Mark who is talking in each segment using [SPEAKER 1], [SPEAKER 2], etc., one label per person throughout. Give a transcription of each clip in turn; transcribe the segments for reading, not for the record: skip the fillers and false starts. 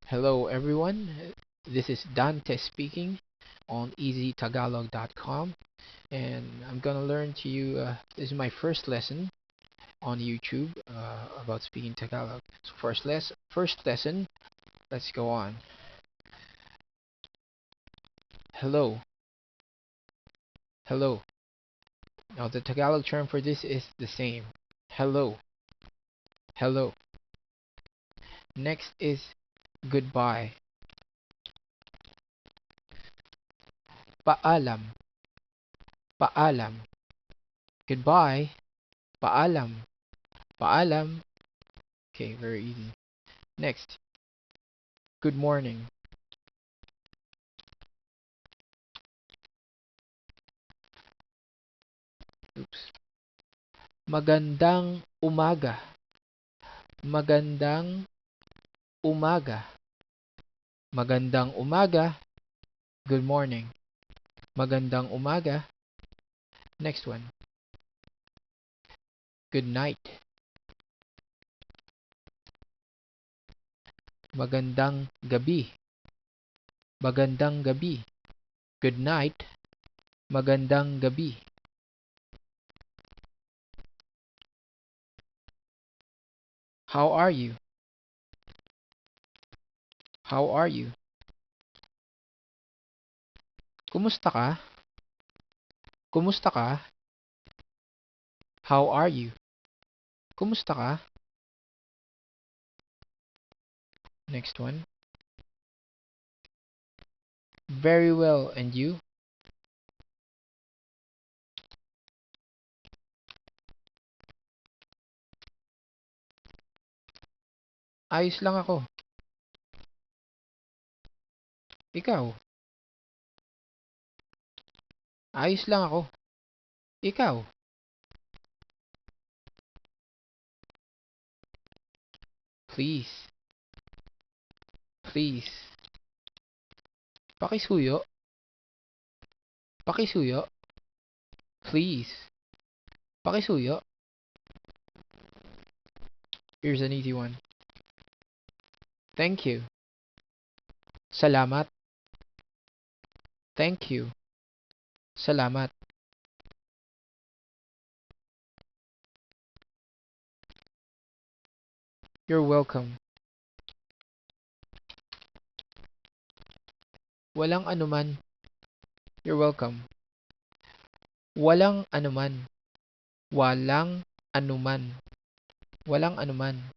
[SPEAKER 1] Hello everyone, this is Dante speaking on easytagalog.com, and I'm gonna learn to you, this is my first lesson on YouTube about speaking Tagalog. So first lesson, let's go on. Hello, hello. Now the Tagalog term for this is the same. Hello, hello. Next is goodbye. Paalam, paalam. Goodbye, paalam, paalam. Okay, very easy. Next, good morning. Oops. Magandang umaga. Magandang umaga. Magandang umaga. Good morning. Magandang umaga. Next one. Good night. Magandang gabi. Magandang gabi. Good night. Magandang gabi. How are you? How are you? Kumusta ka? Kumusta ka? How are you? Kumusta ka? Next one. Very well, and you? Ayos lang ako. Ikaw? Ayos lang ako. Ikaw? Please. Please. Pakisuyo. Pakisuyo. Please. Pakisuyo. Here's an easy one. Thank you. Salamat. Thank you. Salamat. You're welcome. Walang anuman. You're welcome. Walang anuman. Walang anuman. Walang anuman.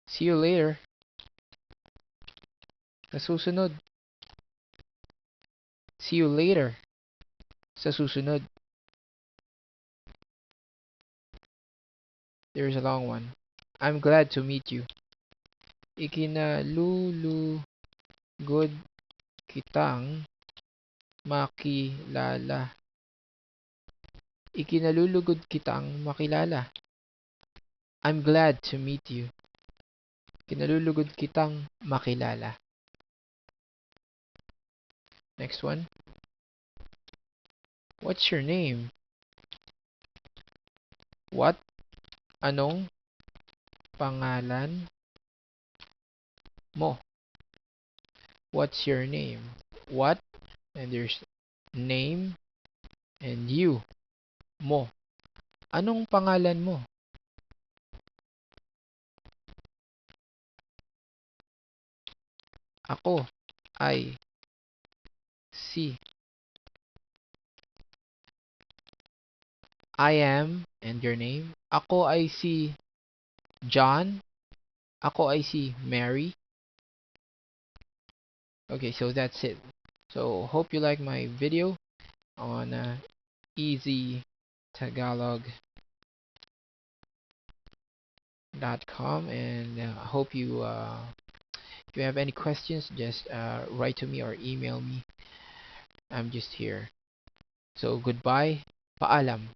[SPEAKER 1] See you later. Sa susunod. See you later. Sa susunod. There's a long one. I'm glad to meet you. Ikinalulugod kitang makilala. Ikinalulugod kitang makilala. I'm glad to meet you. Kinalulugod kitang makilala. Next one. What's your name? What? Anong pangalan mo? What's your name? What? And there's name and you. Mo. Anong pangalan mo? Ako ay si. I am and your name. Ako ay si John. Ako ay si Mary. Okay, so that's it. So hope you like my video on easytagalog.com, and I hope you if you have any questions, just write to me or email me. I'm just here. So goodbye. Paalam.